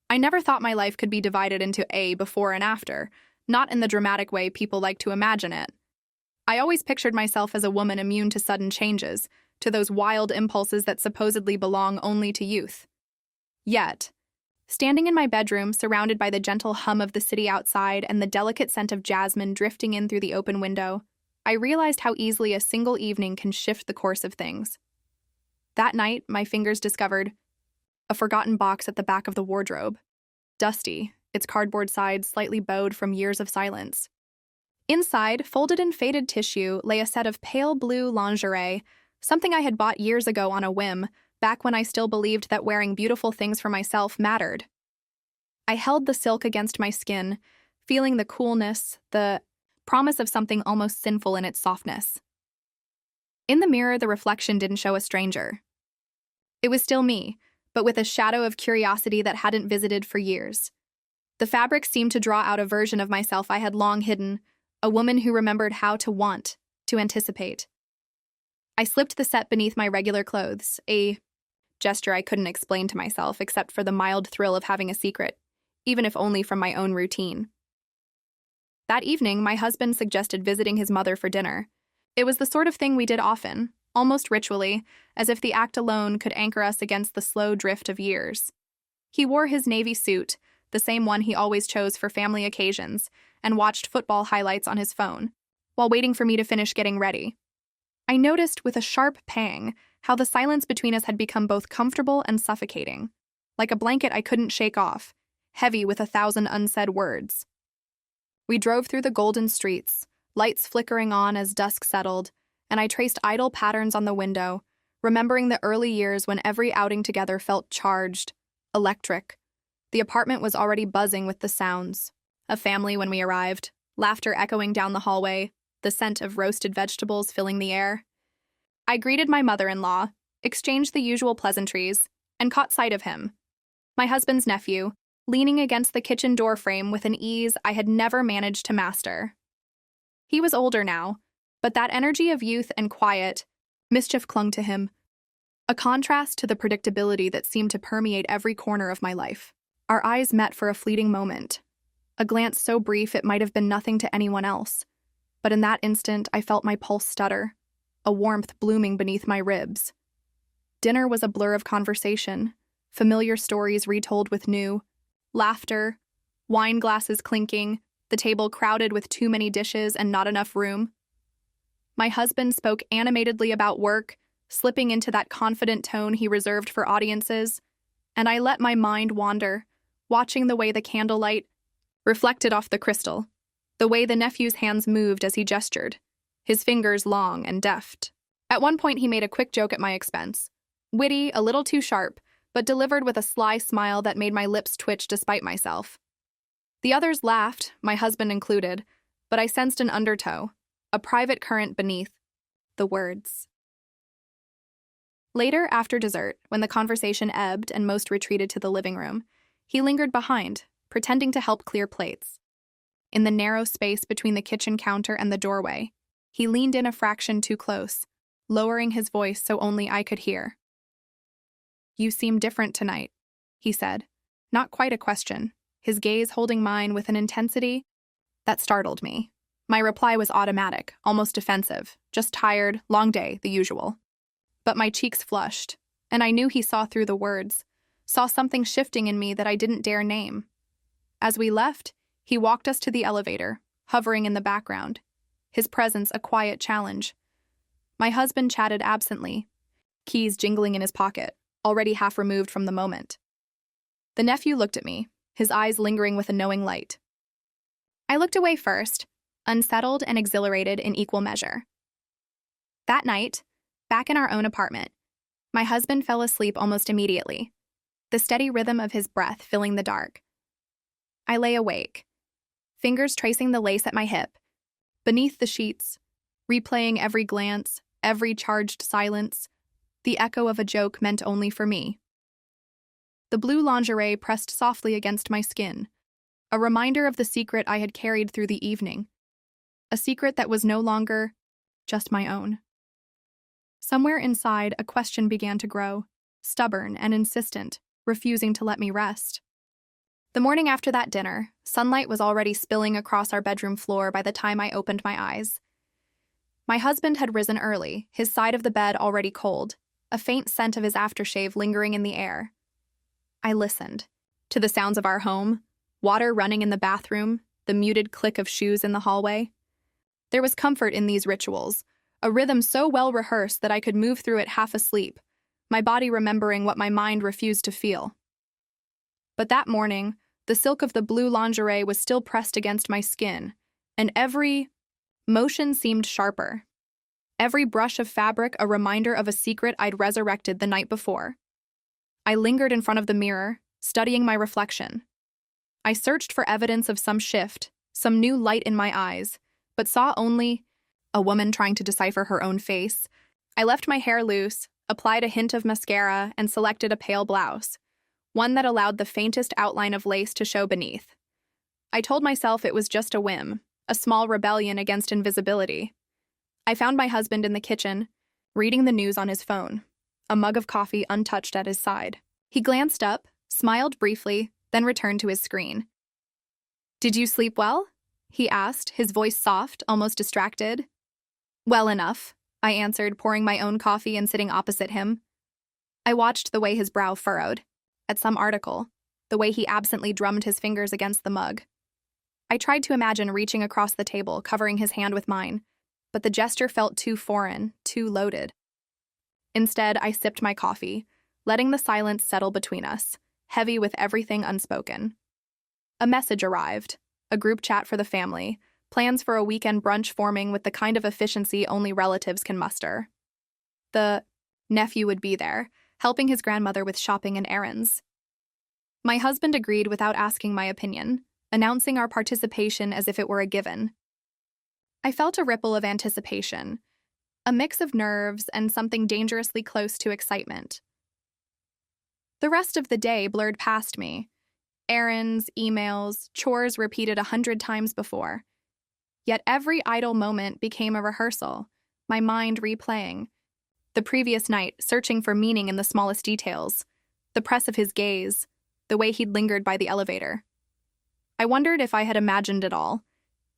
I never thought my life could be divided into a before and after, not in the dramatic way people like to imagine it. I always pictured myself as a woman immune to sudden changes, to those wild impulses that supposedly belong only to youth. Yet, standing in my bedroom, surrounded by the gentle hum of the city outside and the delicate scent of jasmine drifting in through the open window, I realized how easily a single evening can shift the course of things. That night, my fingers discovered a forgotten box at the back of the wardrobe, dusty, its cardboard sides slightly bowed from years of silence. Inside, folded in faded tissue, lay a set of pale blue lingerie, something I had bought years ago on a whim, back when I still believed that wearing beautiful things for myself mattered. I held the silk against my skin, feeling the coolness, the promise of something almost sinful in its softness. In the mirror, the reflection didn't show a stranger. It was still me, but with a shadow of curiosity that hadn't visited for years. The fabric seemed to draw out a version of myself I had long hidden, a woman who remembered how to want, to anticipate. I slipped the set beneath my regular clothes, a gesture I couldn't explain to myself except for the mild thrill of having a secret, even if only from my own routine. That evening, my husband suggested visiting his mother for dinner. It was the sort of thing we did often, almost ritually, as if the act alone could anchor us against the slow drift of years. He wore his navy suit, the same one he always chose for family occasions, and watched football highlights on his phone, while waiting for me to finish getting ready. I noticed with a sharp pang how the silence between us had become both comfortable and suffocating, like a blanket I couldn't shake off, heavy with 1,000 unsaid words. We drove through the golden streets, lights flickering on as dusk settled, and I traced idle patterns on the window, remembering the early years when every outing together felt charged, electric. The apartment was already buzzing with the sounds. A family when we arrived, laughter echoing down the hallway, the scent of roasted vegetables filling the air. I greeted my mother-in-law, exchanged the usual pleasantries, and caught sight of him, my husband's nephew, leaning against the kitchen doorframe with an ease I had never managed to master. He was older now, but that energy of youth and quiet, mischief clung to him, a contrast to the predictability that seemed to permeate every corner of my life. Our eyes met for a fleeting moment, a glance so brief it might have been nothing to anyone else, but in that instant I felt my pulse stutter, a warmth blooming beneath my ribs. Dinner was a blur of conversation, familiar stories retold with new, laughter, wine glasses clinking, the table crowded with too many dishes and not enough room. My husband spoke animatedly about work, slipping into that confident tone he reserved for audiences, and I let my mind wander, watching the way the candlelight reflected off the crystal, the way the nephew's hands moved as he gestured, his fingers long and deft. At one point he made a quick joke at my expense, witty, a little too sharp, but delivered with a sly smile that made my lips twitch despite myself. The others laughed, my husband included, but I sensed an undertow, a private current beneath the words. Later, after dessert, when the conversation ebbed and most retreated to the living room, he lingered behind, pretending to help clear plates. In the narrow space between the kitchen counter and the doorway, he leaned in a fraction too close, lowering his voice so only I could hear. "You seem different tonight," he said, not quite a question, his gaze holding mine with an intensity that startled me. My reply was automatic, almost defensive, just tired, long day, the usual. But my cheeks flushed, and I knew he saw through the words, saw something shifting in me that I didn't dare name. As we left, he walked us to the elevator, hovering in the background, his presence a quiet challenge. My husband chatted absently, keys jingling in his pocket, already half removed from the moment. The nephew looked at me, his eyes lingering with a knowing light. I looked away first, unsettled and exhilarated in equal measure. That night, back in our own apartment, my husband fell asleep almost immediately, the steady rhythm of his breath filling the dark. I lay awake, fingers tracing the lace at my hip, beneath the sheets, replaying every glance, every charged silence, the echo of a joke meant only for me. The blue lingerie pressed softly against my skin, a reminder of the secret I had carried through the evening, a secret that was no longer just my own. Somewhere inside, a question began to grow, stubborn and insistent, refusing to let me rest. The morning after that dinner, sunlight was already spilling across our bedroom floor by the time I opened my eyes. My husband had risen early, his side of the bed already cold, a faint scent of his aftershave lingering in the air. I listened to the sounds of our home, water running in the bathroom, the muted click of shoes in the hallway. There was comfort in these rituals, a rhythm so well rehearsed that I could move through it half asleep, my body remembering what my mind refused to feel. But that morning, the silk of the blue lingerie was still pressed against my skin, and every motion seemed sharper. Every brush of fabric a reminder of a secret I'd resurrected the night before. I lingered in front of the mirror, studying my reflection. I searched for evidence of some shift, some new light in my eyes, but saw only a woman trying to decipher her own face. I left my hair loose, applied a hint of mascara, and selected a pale blouse, one that allowed the faintest outline of lace to show beneath. I told myself it was just a whim, a small rebellion against invisibility. I found my husband in the kitchen, reading the news on his phone, a mug of coffee untouched at his side. He glanced up, smiled briefly, then returned to his screen. "Did you sleep well?" he asked, his voice soft, almost distracted. "Well enough," I answered, pouring my own coffee and sitting opposite him. I watched the way his brow furrowed. At some article, the way he absently drummed his fingers against the mug. I tried to imagine reaching across the table, covering his hand with mine, but the gesture felt too foreign, too loaded. Instead, I sipped my coffee, letting the silence settle between us, heavy with everything unspoken. A message arrived, a group chat for the family, plans for a weekend brunch forming with the kind of efficiency only relatives can muster. The nephew would be there, helping his grandmother with shopping and errands. My husband agreed without asking my opinion, announcing our participation as if it were a given. I felt a ripple of anticipation, a mix of nerves and something dangerously close to excitement. The rest of the day blurred past me. Errands, emails, chores repeated 100 times before. Yet every idle moment became a rehearsal, my mind replaying. The previous night, searching for meaning in the smallest details, the press of his gaze, the way he'd lingered by the elevator. I wondered if I had imagined it all,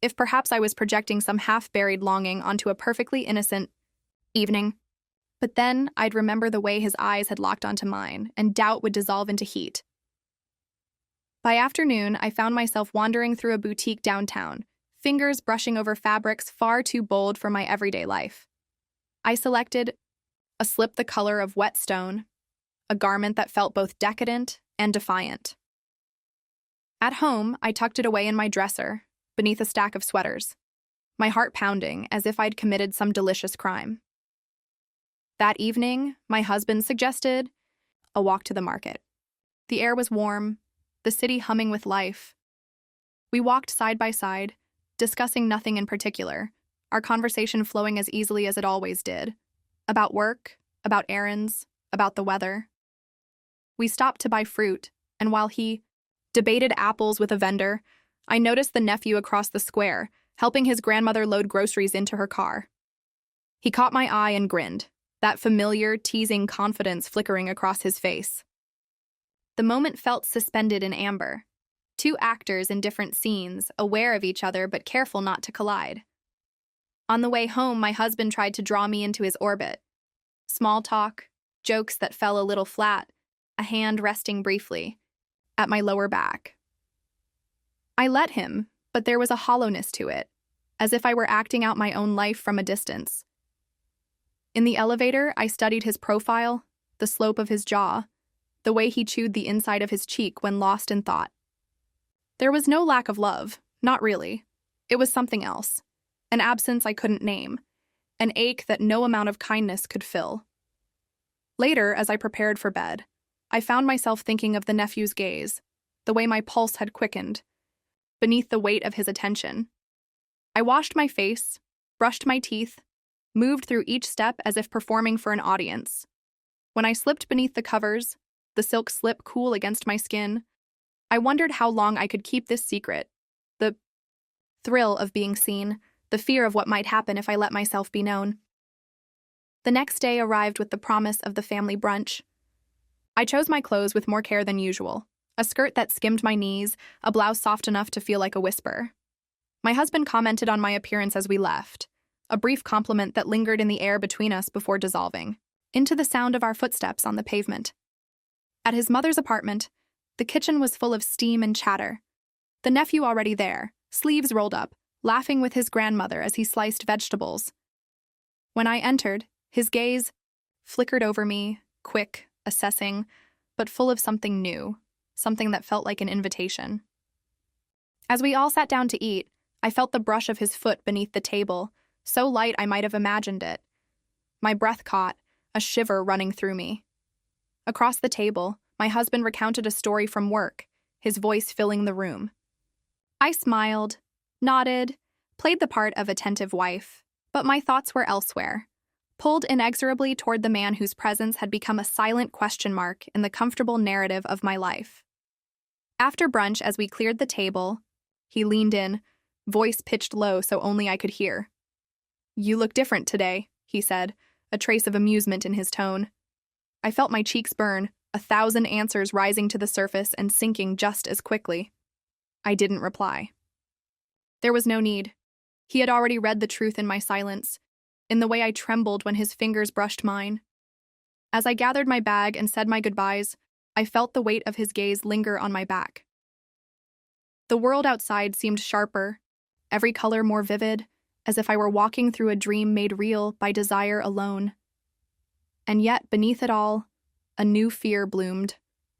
if perhaps I was projecting some half-buried longing onto a perfectly innocent evening. But then I'd remember the way his eyes had locked onto mine, and doubt would dissolve into heat. By afternoon, I found myself wandering through a boutique downtown, fingers brushing over fabrics far too bold for my everyday life. I selected a slip the color of wet stone, a garment that felt both decadent and defiant. At home, I tucked it away in my dresser, beneath a stack of sweaters, my heart pounding as if I'd committed some delicious crime. That evening, my husband suggested a walk to the market. The air was warm, the city humming with life. We walked side by side, discussing nothing in particular, our conversation flowing as easily as it always did. About work, about errands, about the weather. We stopped to buy fruit, and while he debated apples with a vendor, I noticed the nephew across the square, helping his grandmother load groceries into her car. He caught my eye and grinned, that familiar, teasing confidence flickering across his face. The moment felt suspended in amber. Two actors in different scenes, aware of each other but careful not to collide. On the way home, my husband tried to draw me into his orbit. Small talk, jokes that fell a little flat, a hand resting briefly at my lower back. I let him, but there was a hollowness to it, as if I were acting out my own life from a distance. In the elevator, I studied his profile, the slope of his jaw, the way he chewed the inside of his cheek when lost in thought. There was no lack of love, not really. It was something else, an absence I couldn't name, an ache that no amount of kindness could fill. Later, as I prepared for bed, I found myself thinking of the nephew's gaze, the way my pulse had quickened, beneath the weight of his attention. I washed my face, brushed my teeth, moved through each step as if performing for an audience. When I slipped beneath the covers, the silk slip cool against my skin, I wondered how long I could keep this secret. The thrill of being seen, the fear of what might happen if I let myself be known. The next day arrived with the promise of the family brunch. I chose my clothes with more care than usual, A skirt that skimmed my knees, a blouse soft enough to feel like a whisper. My husband commented on my appearance as we left, a brief compliment that lingered in the air between us before dissolving into the sound of our footsteps on the pavement. At his mother's apartment, the kitchen was full of steam and chatter. The nephew already there, sleeves rolled up, laughing with his grandmother as he sliced vegetables. When I entered, his gaze flickered over me, quick, assessing, but full of something new, something that felt like an invitation. As we all sat down to eat, I felt the brush of his foot beneath the table, so light I might have imagined it. My breath caught, a shiver running through me. Across the table, my husband recounted a story from work, his voice filling the room. I smiled, nodded, played the part of attentive wife, but my thoughts were elsewhere, pulled inexorably toward the man whose presence had become a silent question mark in the comfortable narrative of my life. After brunch, as we cleared the table, he leaned in, voice pitched low so only I could hear. "You look different today," he said, a trace of amusement in his tone. I felt my cheeks burn, 1,000 answers rising to the surface and sinking just as quickly. I didn't reply. There was no need. He had already read the truth in my silence, in the way I trembled when his fingers brushed mine. As I gathered my bag and said my goodbyes, I felt the weight of his gaze linger on my back. The world outside seemed sharper, every color more vivid, as if I were walking through a dream made real by desire alone. And yet, beneath it all, a new fear bloomed,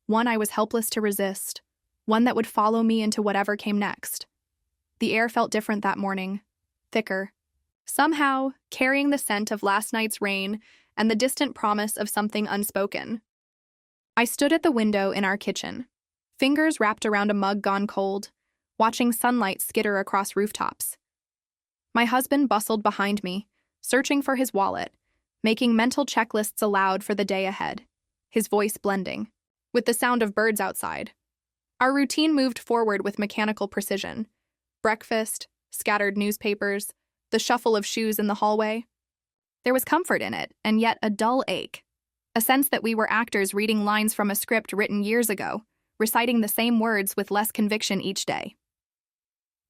one I was helpless to resist, one that would follow me into whatever came next. The air felt different that morning, thicker, somehow carrying the scent of last night's rain and the distant promise of something unspoken. I stood at the window in our kitchen, fingers wrapped around a mug gone cold, watching sunlight skitter across rooftops. My husband bustled behind me, searching for his wallet, making mental checklists aloud for the day ahead, his voice blending with the sound of birds outside. Our routine moved forward with mechanical precision. Breakfast, scattered newspapers, the shuffle of shoes in the hallway. There was comfort in it, and yet a dull ache, a sense that we were actors reading lines from a script written years ago, reciting the same words with less conviction each day.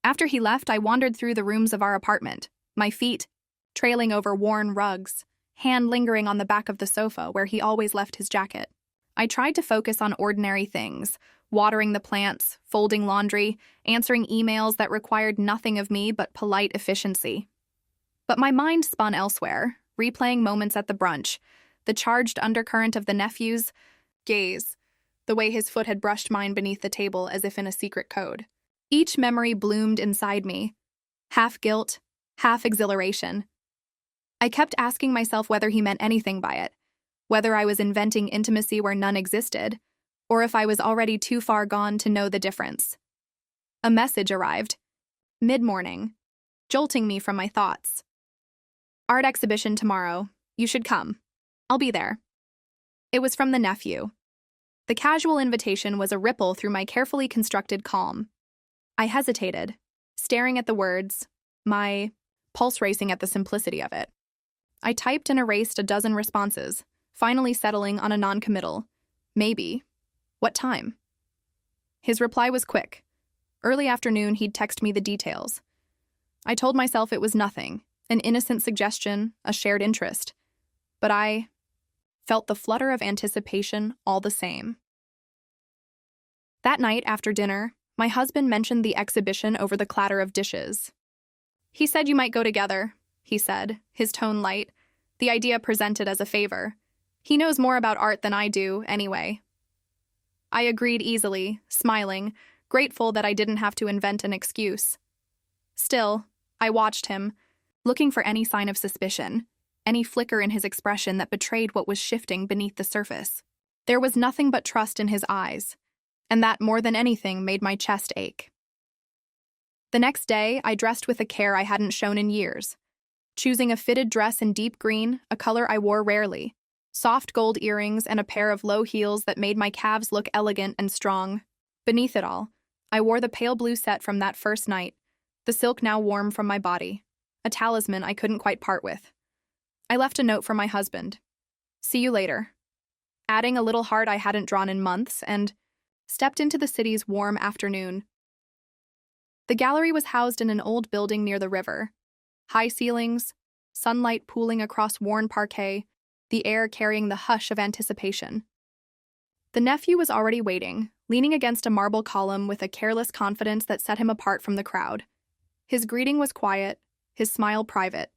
After he left, I wandered through the rooms of our apartment, my feet trailing over worn rugs, hand lingering on the back of the sofa where he always left his jacket. I tried to focus on ordinary things, watering the plants, folding laundry, answering emails that required nothing of me but polite efficiency. But my mind spun elsewhere, replaying moments at the brunch, the charged undercurrent of the nephew's gaze, the way his foot had brushed mine beneath the table as if in a secret code. Each memory bloomed inside me, half guilt, half exhilaration. I kept asking myself whether he meant anything by it, whether I was inventing intimacy where none existed, or if I was already too far gone to know the difference. A message arrived, mid-morning, jolting me from my thoughts. "Art exhibition tomorrow. You should come. I'll be there." It was from the nephew. The casual invitation was a ripple through my carefully constructed calm. I hesitated, staring at the words, my pulse racing at the simplicity of it. I typed and erased a dozen responses, finally settling on a non-committal. Maybe. What time? His reply was quick. Early afternoon, he'd text me the details. I told myself it was nothing, an innocent suggestion, a shared interest. But I felt the flutter of anticipation all the same. That night, after dinner, my husband mentioned the exhibition over the clatter of dishes. "He said you might go together," he said, his tone light, the idea presented as a favor. "He knows more about art than I do, anyway." I agreed easily, smiling, grateful that I didn't have to invent an excuse. Still, I watched him, looking for any sign of suspicion, any flicker in his expression that betrayed what was shifting beneath the surface. There was nothing but trust in his eyes, and that more than anything made my chest ache. The next day, I dressed with a care I hadn't shown in years, choosing a fitted dress in deep green, a color I wore rarely, soft gold earrings, and a pair of low heels that made my calves look elegant and strong. Beneath it all, I wore the pale blue set from that first night, the silk now warm from my body, a talisman I couldn't quite part with. I left a note for my husband. "See you later," adding a little heart I hadn't drawn in months, and stepped into the city's warm afternoon. The gallery was housed in an old building near the river. High ceilings, sunlight pooling across worn parquet, the air carrying the hush of anticipation. The nephew was already waiting, leaning against a marble column with a careless confidence that set him apart from the crowd. His greeting was quiet, his smile private.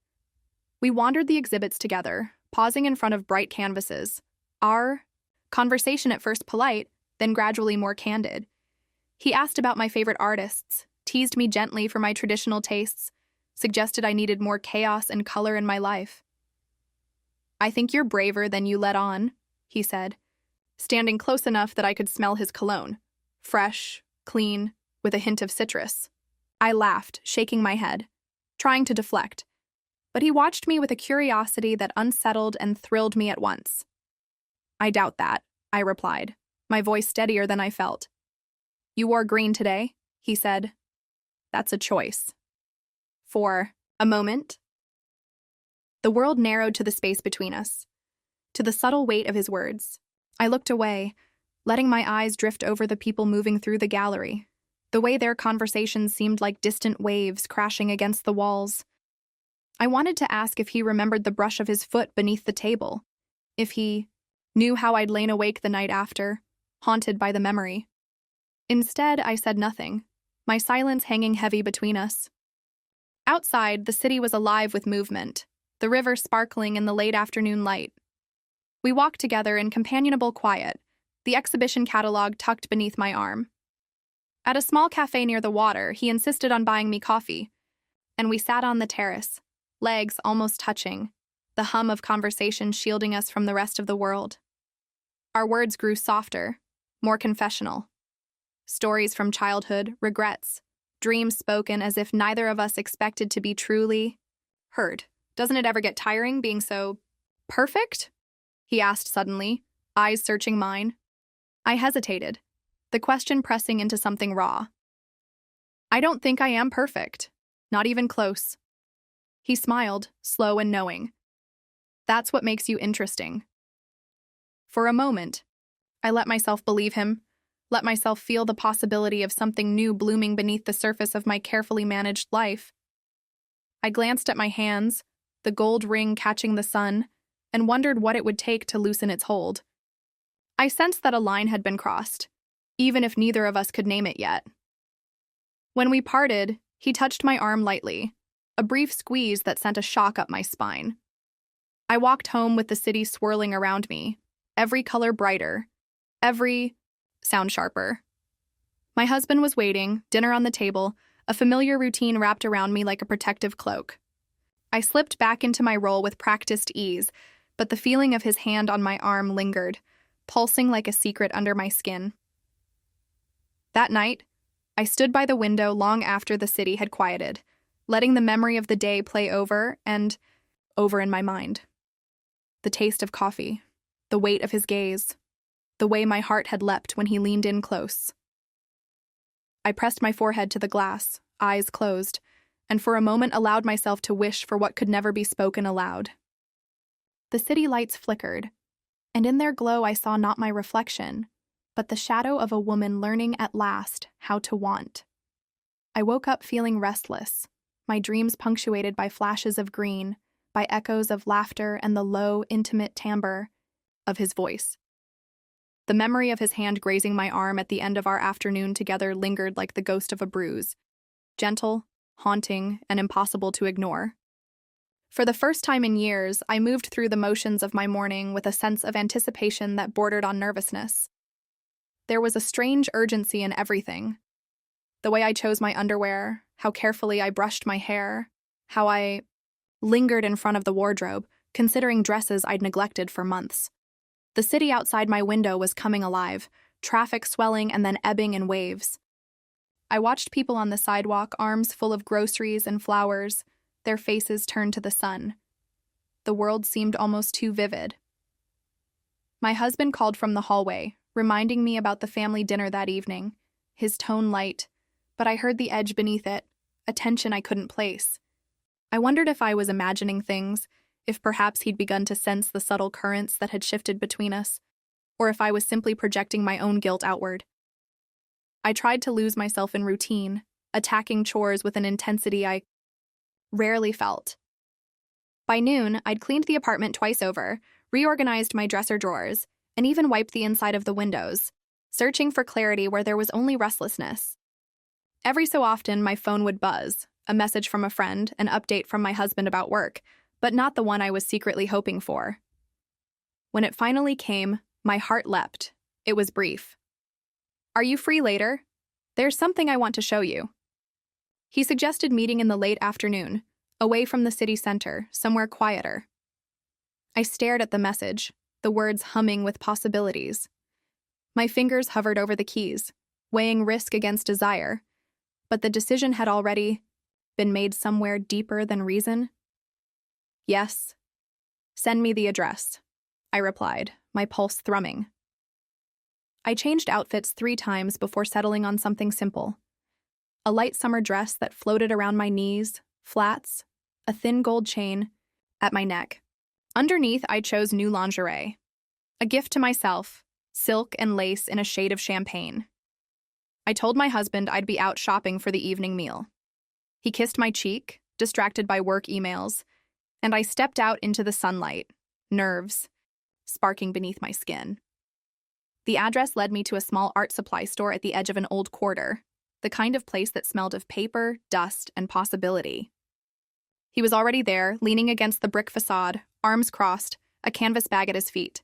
We wandered the exhibits together, pausing in front of bright canvases. Our conversation at first polite, then gradually more candid. He asked about my favorite artists, teased me gently for my traditional tastes, suggested I needed more chaos and color in my life. "I think you're braver than you let on," he said, standing close enough that I could smell his cologne. Fresh, clean, with a hint of citrus. I laughed, shaking my head, trying to deflect, but he watched me with a curiosity that unsettled and thrilled me at once. "I doubt that," I replied, my voice steadier than I felt. "You wore green today," he said. "That's a choice." For a moment, the world narrowed to the space between us, to the subtle weight of his words. I looked away, letting my eyes drift over the people moving through the gallery, the way their conversations seemed like distant waves crashing against the walls. I wanted to ask if he remembered the brush of his foot beneath the table, if he knew how I'd lain awake the night after, haunted by the memory. Instead, I said nothing, my silence hanging heavy between us. Outside, the city was alive with movement, the river sparkling in the late afternoon light. We walked together in companionable quiet, the exhibition catalog tucked beneath my arm. At a small cafe near the water, he insisted on buying me coffee, and we sat on the terrace, legs almost touching, the hum of conversation shielding us from the rest of the world. Our words grew softer, more confessional. Stories from childhood, regrets, dreams spoken as if neither of us expected to be truly heard. "Doesn't it ever get tiring being so perfect?" he asked suddenly, eyes searching mine. I hesitated, the question pressing into something raw. "I don't think I am perfect, not even close." He smiled, slow and knowing. "That's what makes you interesting." For a moment, I let myself believe him, let myself feel the possibility of something new blooming beneath the surface of my carefully managed life. I glanced at my hands, the gold ring catching the sun, and wondered what it would take to loosen its hold. I sensed that a line had been crossed, even if neither of us could name it yet. When we parted, he touched my arm lightly, a brief squeeze that sent a shock up my spine. I walked home with the city swirling around me, every color brighter, every sound sharper. My husband was waiting, dinner on the table, a familiar routine wrapped around me like a protective cloak. I slipped back into my role with practiced ease, but the feeling of his hand on my arm lingered, pulsing like a secret under my skin. That night, I stood by the window long after the city had quieted, letting the memory of the day play over and over in my mind. The taste of coffee, the weight of his gaze, the way my heart had leapt when he leaned in close. I pressed my forehead to the glass, eyes closed, and for a moment allowed myself to wish for what could never be spoken aloud. The city lights flickered, and in their glow I saw not my reflection, but the shadow of a woman learning at last how to want. I woke up feeling restless, my dreams punctuated by flashes of green, by echoes of laughter and the low, intimate timbre of his voice. The memory of his hand grazing my arm at the end of our afternoon together lingered like the ghost of a bruise, gentle, haunting, and impossible to ignore. For the first time in years, I moved through the motions of my morning with a sense of anticipation that bordered on nervousness. There was a strange urgency in everything. The way I chose my underwear, how carefully I brushed my hair, how I lingered in front of the wardrobe, considering dresses I'd neglected for months. The city outside my window was coming alive, traffic swelling and then ebbing in waves. I watched people on the sidewalk, arms full of groceries and flowers, their faces turned to the sun. The world seemed almost too vivid. My husband called from the hallway, reminding me about the family dinner that evening, his tone light, but I heard the edge beneath it, a tension I couldn't place. I wondered if I was imagining things, if perhaps he'd begun to sense the subtle currents that had shifted between us, or if I was simply projecting my own guilt outward. I tried to lose myself in routine, attacking chores with an intensity I rarely felt. By noon, I'd cleaned the apartment twice over, reorganized my dresser drawers, and even wiped the inside of the windows, searching for clarity where there was only restlessness. Every so often, my phone would buzz, a message from a friend, an update from my husband about work, but not the one I was secretly hoping for. When it finally came, my heart leapt. It was brief. "Are you free later? There's something I want to show you." He suggested meeting in the late afternoon, away from the city center, somewhere quieter. I stared at the message, the words humming with possibilities. My fingers hovered over the keys, weighing risk against desire, but the decision had already been made somewhere deeper than reason. "Yes. Send me the address," I replied, my pulse thrumming. I changed outfits 3 times before settling on something simple. A light summer dress that floated around my knees, flats, a thin gold chain at my neck. Underneath, I chose new lingerie. A gift to myself, silk and lace in a shade of champagne. I told my husband I'd be out shopping for the evening meal. He kissed my cheek, distracted by work emails, and I stepped out into the sunlight, nerves sparking beneath my skin. The address led me to a small art supply store at the edge of an old quarter, the kind of place that smelled of paper, dust, and possibility. He was already there, leaning against the brick facade, arms crossed, a canvas bag at his feet.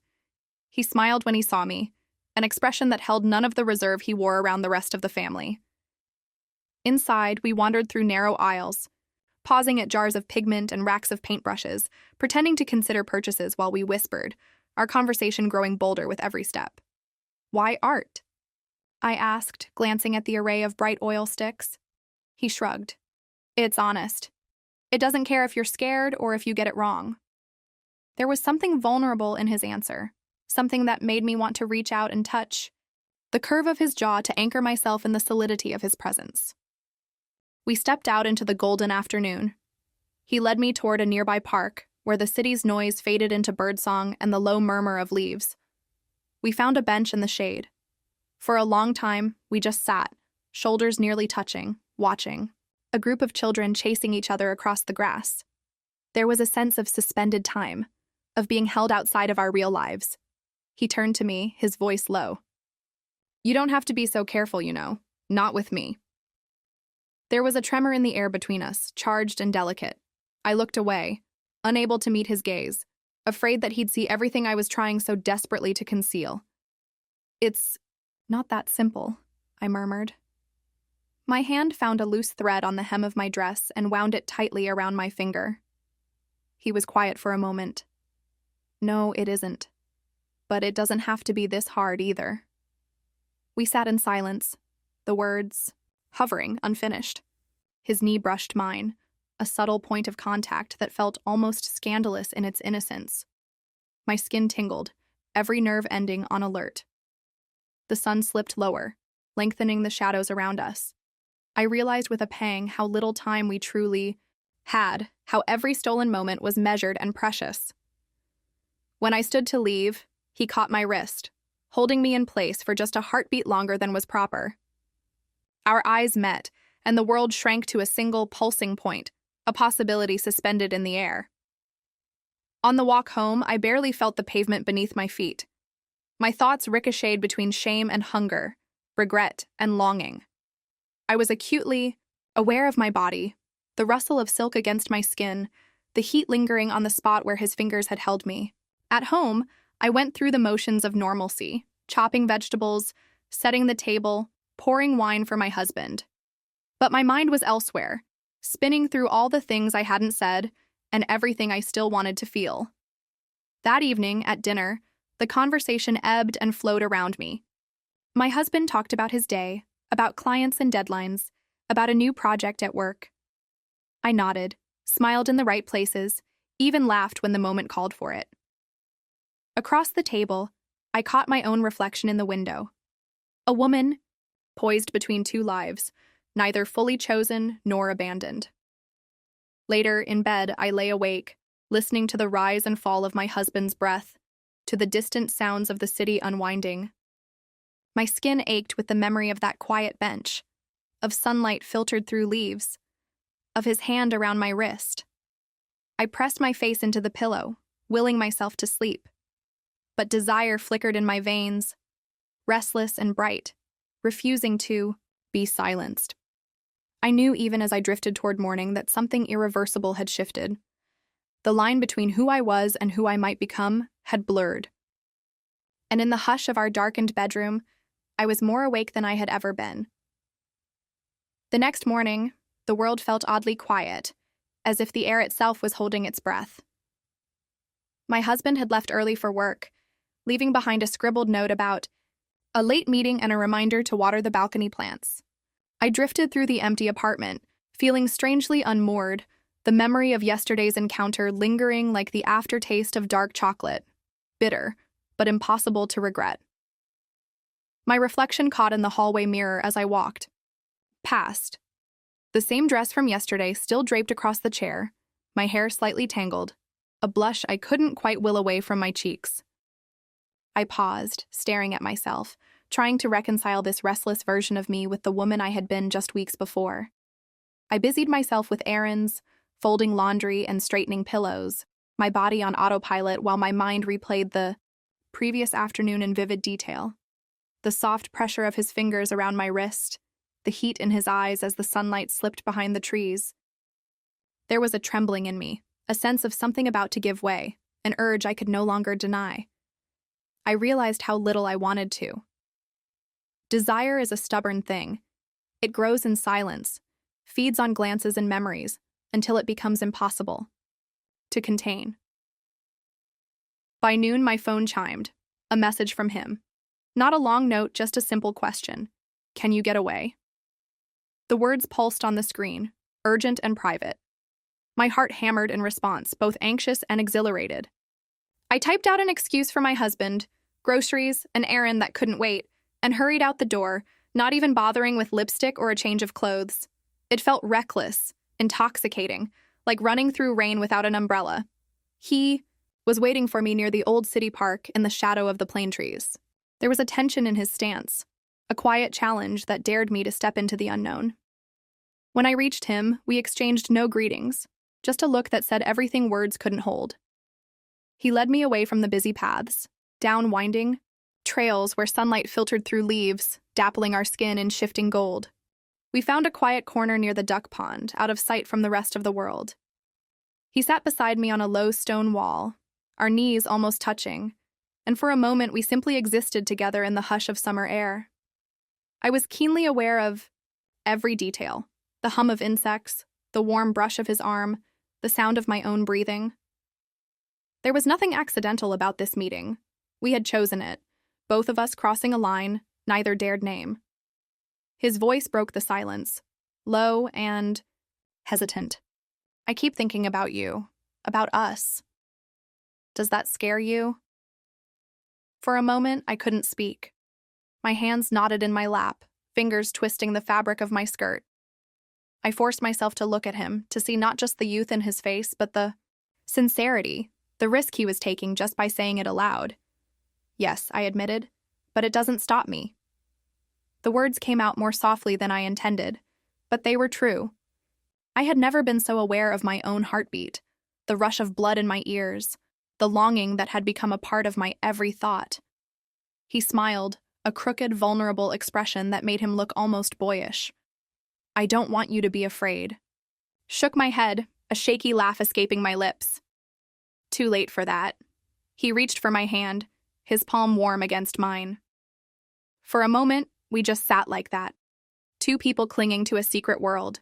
He smiled when he saw me, an expression that held none of the reserve he wore around the rest of the family. Inside, we wandered through narrow aisles, pausing at jars of pigment and racks of paintbrushes, pretending to consider purchases while we whispered, our conversation growing bolder with every step. "Why art?" I asked, glancing at the array of bright oil sticks. He shrugged. "It's honest. It doesn't care if you're scared or if you get it wrong." There was something vulnerable in his answer, something that made me want to reach out and touch the curve of his jaw to anchor myself in the solidity of his presence. We stepped out into the golden afternoon. He led me toward a nearby park, where the city's noise faded into birdsong and the low murmur of leaves. We found a bench in the shade. For a long time, we just sat, shoulders nearly touching, watching, a group of children chasing each other across the grass. There was a sense of suspended time, of being held outside of our real lives. He turned to me, his voice low. "You don't have to be so careful, you know. Not with me." There was a tremor in the air between us, charged and delicate. I looked away, unable to meet his gaze, afraid that he'd see everything I was trying so desperately to conceal. "It's not that simple," I murmured. My hand found a loose thread on the hem of my dress and wound it tightly around my finger. He was quiet for a moment. "No, it isn't. But it doesn't have to be this hard either." We sat in silence, the words hovering, unfinished. His knee brushed mine, a subtle point of contact that felt almost scandalous in its innocence. My skin tingled, every nerve ending on alert. The sun slipped lower, lengthening the shadows around us. I realized with a pang how little time we truly had, how every stolen moment was measured and precious. When I stood to leave, he caught my wrist, holding me in place for just a heartbeat longer than was proper. Our eyes met, and the world shrank to a single pulsing point, a possibility suspended in the air. On the walk home, I barely felt the pavement beneath my feet. My thoughts ricocheted between shame and hunger, regret and longing. I was acutely aware of my body, the rustle of silk against my skin, the heat lingering on the spot where his fingers had held me. At home, I went through the motions of normalcy, chopping vegetables, setting the table, pouring wine for my husband. But my mind was elsewhere, spinning through all the things I hadn't said and everything I still wanted to feel. That evening, at dinner, the conversation ebbed and flowed around me. My husband talked about his day, about clients and deadlines, about a new project at work. I nodded, smiled in the right places, even laughed when the moment called for it. Across the table, I caught my own reflection in the window. A woman, poised between 2 lives, neither fully chosen nor abandoned. Later, in bed, I lay awake, listening to the rise and fall of my husband's breath, to the distant sounds of the city unwinding. My skin ached with the memory of that quiet bench, of sunlight filtered through leaves, of his hand around my wrist. I pressed my face into the pillow, willing myself to sleep. But desire flickered in my veins, restless and bright, refusing to be silenced. I knew even as I drifted toward morning that something irreversible had shifted. The line between who I was and who I might become had blurred. And in the hush of our darkened bedroom, I was more awake than I had ever been. The next morning, the world felt oddly quiet, as if the air itself was holding its breath. My husband had left early for work, leaving behind a scribbled note about a late meeting and a reminder to water the balcony plants. I drifted through the empty apartment, feeling strangely unmoored, the memory of yesterday's encounter lingering like the aftertaste of dark chocolate, bitter, but impossible to regret. My reflection caught in the hallway mirror as I walked past. The same dress from yesterday still draped across the chair, my hair slightly tangled, a blush I couldn't quite will away from my cheeks. I paused, staring at myself, trying to reconcile this restless version of me with the woman I had been just weeks before. I busied myself with errands, folding laundry and straightening pillows, my body on autopilot while my mind replayed the previous afternoon in vivid detail. The soft pressure of his fingers around my wrist, the heat in his eyes as the sunlight slipped behind the trees. There was a trembling in me, a sense of something about to give way, an urge I could no longer deny. I realized how little I wanted to. Desire is a stubborn thing. It grows in silence, feeds on glances and memories, until it becomes impossible to contain. By noon, my phone chimed, a message from him. Not a long note, just a simple question. Can you get away? The words pulsed on the screen, urgent and private. My heart hammered in response, both anxious and exhilarated. I typed out an excuse for my husband, groceries, an errand that couldn't wait, and hurried out the door, not even bothering with lipstick or a change of clothes. It felt reckless, intoxicating, like running through rain without an umbrella. He was waiting for me near the old city park in the shadow of the plane trees. There was a tension in his stance, a quiet challenge that dared me to step into the unknown. When I reached him, we exchanged no greetings, just a look that said everything words couldn't hold. He led me away from the busy paths, down winding trails where sunlight filtered through leaves, dappling our skin in shifting gold. We found a quiet corner near the duck pond, out of sight from the rest of the world. He sat beside me on a low stone wall, our knees almost touching, and for a moment we simply existed together in the hush of summer air. I was keenly aware of every detail, the hum of insects, the warm brush of his arm, the sound of my own breathing. There was nothing accidental about this meeting. We had chosen it, both of us crossing a line neither dared name. His voice broke the silence, low and hesitant. I keep thinking about you, about us. Does that scare you? For a moment, I couldn't speak. My hands knotted in my lap, fingers twisting the fabric of my skirt. I forced myself to look at him, to see not just the youth in his face, but the sincerity, the risk he was taking just by saying it aloud. Yes, I admitted, but it doesn't stop me. The words came out more softly than I intended, but they were true. I had never been so aware of my own heartbeat, the rush of blood in my ears, the longing that had become a part of my every thought. He smiled, a crooked, vulnerable expression that made him look almost boyish. I don't want you to be afraid. Shook my head, a shaky laugh escaping my lips. Too late for that. He reached for my hand, his palm warm against mine. For a moment, we just sat like that, two people clinging to a secret world.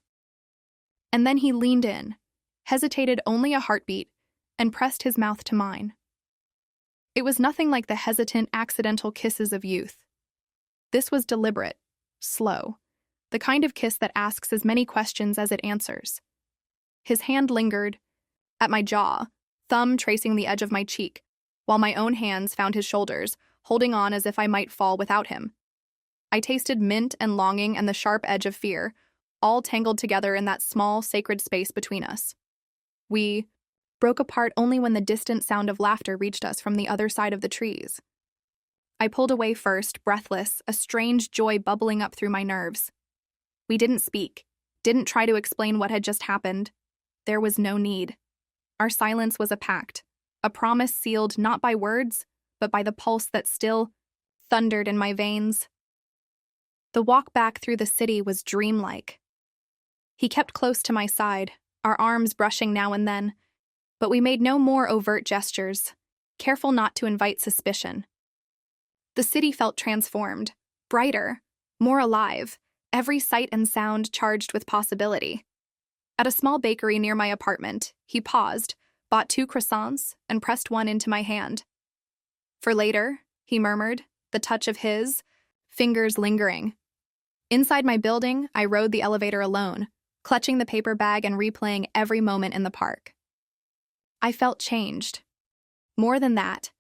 And then he leaned in, hesitated only a heartbeat, and pressed his mouth to mine. It was nothing like the hesitant, accidental kisses of youth. This was deliberate, slow, the kind of kiss that asks as many questions as it answers. His hand lingered at my jaw, thumb tracing the edge of my cheek, while my own hands found his shoulders, holding on as if I might fall without him. I tasted mint and longing and the sharp edge of fear, all tangled together in that small, sacred space between us. We broke apart only when the distant sound of laughter reached us from the other side of the trees. I pulled away first, breathless, a strange joy bubbling up through my nerves. We didn't speak, didn't try to explain what had just happened. There was no need. Our silence was a pact, a promise sealed not by words, but by the pulse that still thundered in my veins. The walk back through the city was dreamlike. He kept close to my side, our arms brushing now and then, but we made no more overt gestures, careful not to invite suspicion. The city felt transformed, brighter, more alive, every sight and sound charged with possibility. At a small bakery near my apartment, he paused, bought 2 croissants, and pressed one into my hand. For later, he murmured, the touch of his fingers lingering. Inside my building, I rode the elevator alone, clutching the paper bag and replaying every moment in the park. I felt changed. More than that,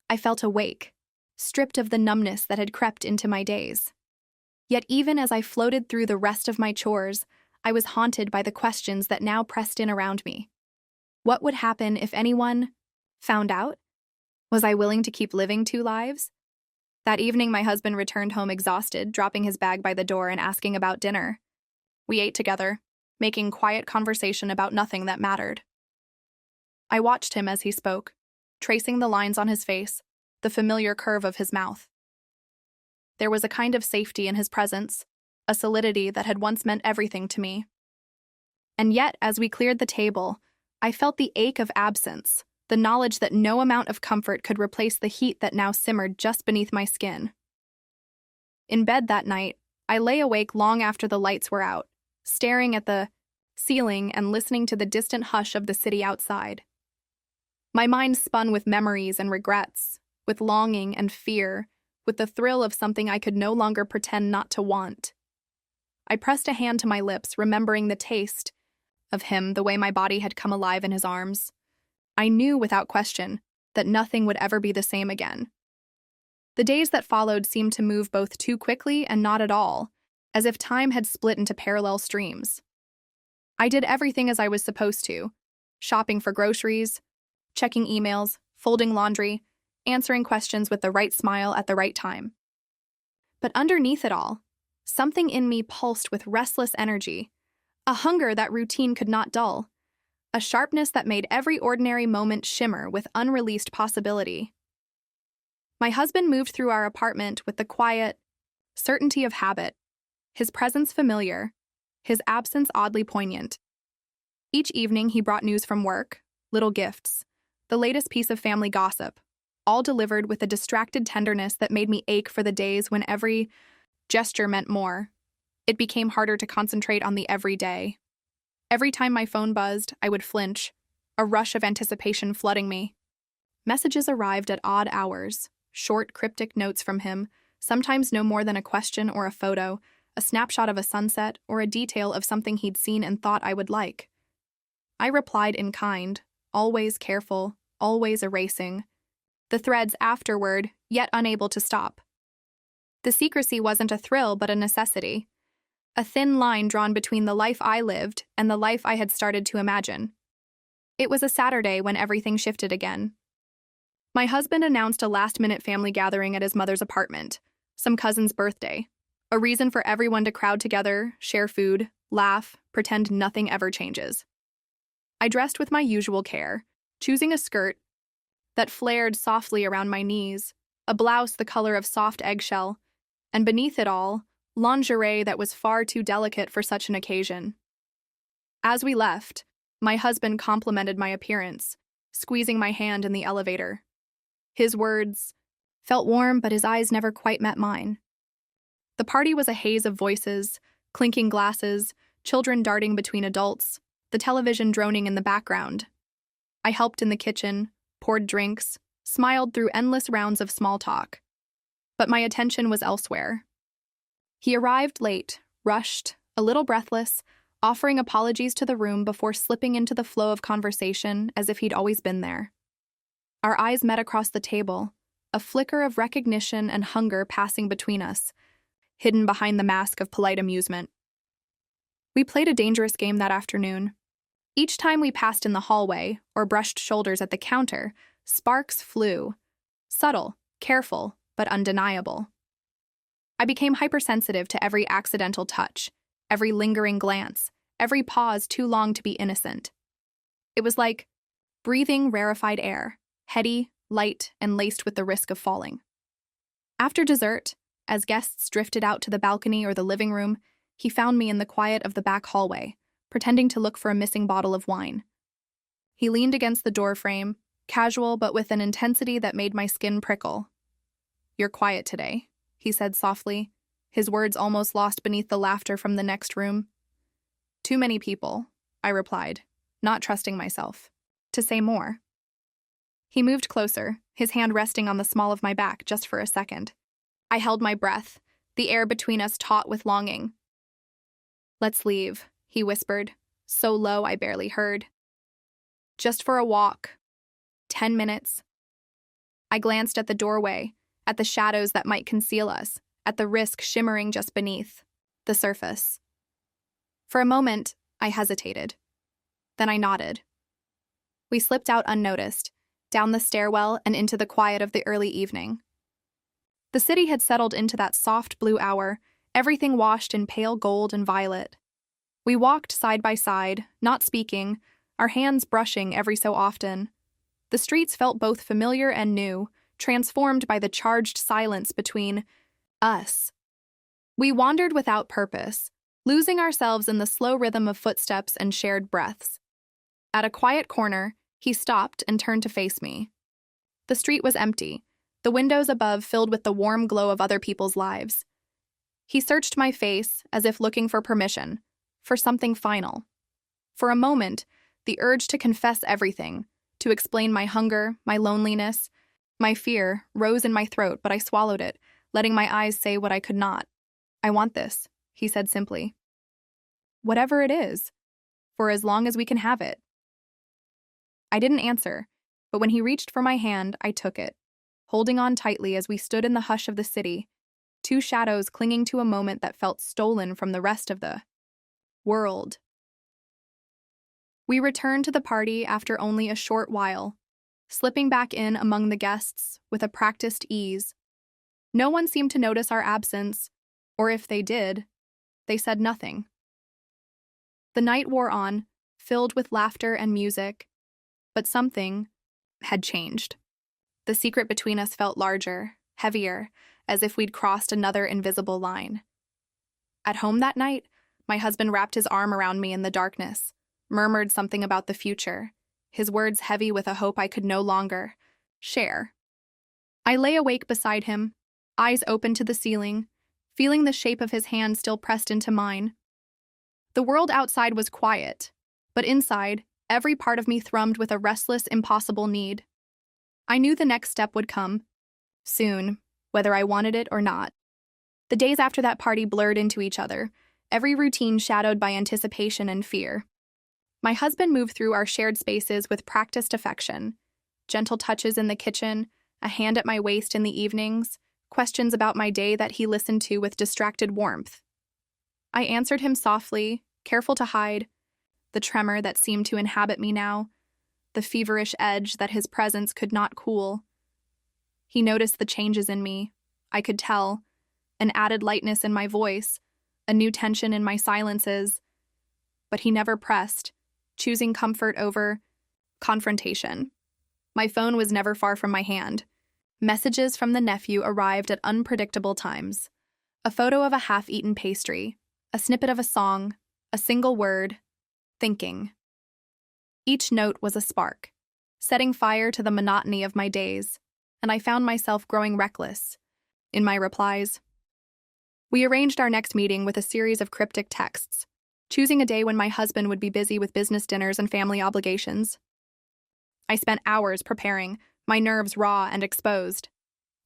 I felt awake, stripped of the numbness that had crept into my days. Yet even as I floated through the rest of my chores, I was haunted by the questions that now pressed in around me. What would happen if anyone found out? Was I willing to keep living 2 lives? That evening, my husband returned home exhausted, dropping his bag by the door and asking about dinner. We ate together, making quiet conversation about nothing that mattered. I watched him as he spoke, tracing the lines on his face, the familiar curve of his mouth. There was a kind of safety in his presence, a solidity that had once meant everything to me. And yet, as we cleared the table, I felt the ache of absence, the knowledge that no amount of comfort could replace the heat that now simmered just beneath my skin. In bed that night, I lay awake long after the lights were out, staring at the ceiling and listening to the distant hush of the city outside. My mind spun with memories and regrets, with longing and fear, with the thrill of something I could no longer pretend not to want. I pressed a hand to my lips, remembering the taste of him, the way my body had come alive in his arms. I knew without question that nothing would ever be the same again. The days that followed seemed to move both too quickly and not at all, as if time had split into parallel streams. I did everything as I was supposed to, shopping for groceries, checking emails, folding laundry, answering questions with the right smile at the right time. But underneath it all, something in me pulsed with restless energy, a hunger that routine could not dull, a sharpness that made every ordinary moment shimmer with unreleased possibility. My husband moved through our apartment with the quiet certainty of habit, his presence familiar, his absence oddly poignant. Each evening he brought news from work, little gifts, the latest piece of family gossip, all delivered with a distracted tenderness that made me ache for the days when every gesture meant more. It became harder to concentrate on the everyday. Every time my phone buzzed, I would flinch, a rush of anticipation flooding me. Messages arrived at odd hours, short, cryptic notes from him, sometimes no more than a question or a photo, a snapshot of a sunset, or a detail of something he'd seen and thought I would like. I replied in kind, always careful, always erasing. The threads afterward, yet unable to stop. The secrecy wasn't a thrill, but a necessity. A thin line drawn between the life I lived and the life I had started to imagine. It was a Saturday when everything shifted again. My husband announced a last-minute family gathering at his mother's apartment, some cousin's birthday, a reason for everyone to crowd together, share food, laugh, pretend nothing ever changes. I dressed with my usual care, choosing a skirt that flared softly around my knees, a blouse the color of soft eggshell, and beneath it all, lingerie that was far too delicate for such an occasion. As we left, my husband complimented my appearance, squeezing my hand in the elevator. His words felt warm, but his eyes never quite met mine. The party was a haze of voices, clinking glasses, children darting between adults, the television droning in the background. I helped in the kitchen, poured drinks, smiled through endless rounds of small talk. But my attention was elsewhere. He arrived late, rushed, a little breathless, offering apologies to the room before slipping into the flow of conversation as if he'd always been there. Our eyes met across the table, a flicker of recognition and hunger passing between us, hidden behind the mask of polite amusement. We played a dangerous game that afternoon. Each time we passed in the hallway or brushed shoulders at the counter, sparks flew. Subtle, careful, but undeniable. I became hypersensitive to every accidental touch, every lingering glance, every pause too long to be innocent. It was like breathing rarefied air, heady, light, and laced with the risk of falling. After dessert, as guests drifted out to the balcony or the living room, he found me in the quiet of the back hallway, pretending to look for a missing bottle of wine. He leaned against the doorframe, casual but with an intensity that made my skin prickle. "You're quiet today," he said softly, his words almost lost beneath the laughter from the next room. "Too many people," I replied, not trusting myself to say more. He moved closer, his hand resting on the small of my back just for a second. I held my breath, the air between us taut with longing. "Let's leave," he whispered, so low I barely heard. "Just for a walk. 10 minutes. I glanced at the doorway, at the shadows that might conceal us, at the risk shimmering just beneath the surface. For a moment, I hesitated. Then I nodded. We slipped out unnoticed, down the stairwell and into the quiet of the early evening. The city had settled into that soft blue hour, everything washed in pale gold and violet. We walked side by side, not speaking, our hands brushing every so often. The streets felt both familiar and new, transformed by the charged silence between us. We wandered without purpose, losing ourselves in the slow rhythm of footsteps and shared breaths. At a quiet corner, he stopped and turned to face me. The street was empty, the windows above filled with the warm glow of other people's lives. He searched my face as if looking for permission, for something final. For a moment, the urge to confess everything, to explain my hunger, my loneliness, my fear, rose in my throat, but I swallowed it, letting my eyes say what I could not. "I want this," he said simply. "Whatever it is, for as long as we can have it." I didn't answer, but when he reached for my hand, I took it, holding on tightly as we stood in the hush of the city, two shadows clinging to a moment that felt stolen from the rest of the world. We returned to the party after only a short while, slipping back in among the guests with a practiced ease. No one seemed to notice our absence, or if they did, they said nothing. The night wore on, filled with laughter and music, but something had changed. The secret between us felt larger, heavier, as if we'd crossed another invisible line. At home that night, my husband wrapped his arm around me in the darkness, murmured something about the future, his words heavy with a hope I could no longer share. I lay awake beside him, eyes open to the ceiling, feeling the shape of his hand still pressed into mine. The world outside was quiet, but inside, every part of me thrummed with a restless, impossible need. I knew the next step would come, soon, whether I wanted it or not. The days after that party blurred into each other, every routine shadowed by anticipation and fear. My husband moved through our shared spaces with practiced affection, gentle touches in the kitchen, a hand at my waist in the evenings, questions about my day that he listened to with distracted warmth. I answered him softly, careful to hide the tremor that seemed to inhabit me now, the feverish edge that his presence could not cool. He noticed the changes in me, I could tell, an added lightness in my voice, a new tension in my silences. But he never pressed, choosing comfort over confrontation. My phone was never far from my hand. Messages from the nephew arrived at unpredictable times. A photo of a half-eaten pastry, a snippet of a song, a single word, thinking. Each note was a spark, setting fire to the monotony of my days, and I found myself growing reckless in my replies. We arranged our next meeting with a series of cryptic texts, choosing a day when my husband would be busy with business dinners and family obligations. I spent hours preparing, my nerves raw and exposed.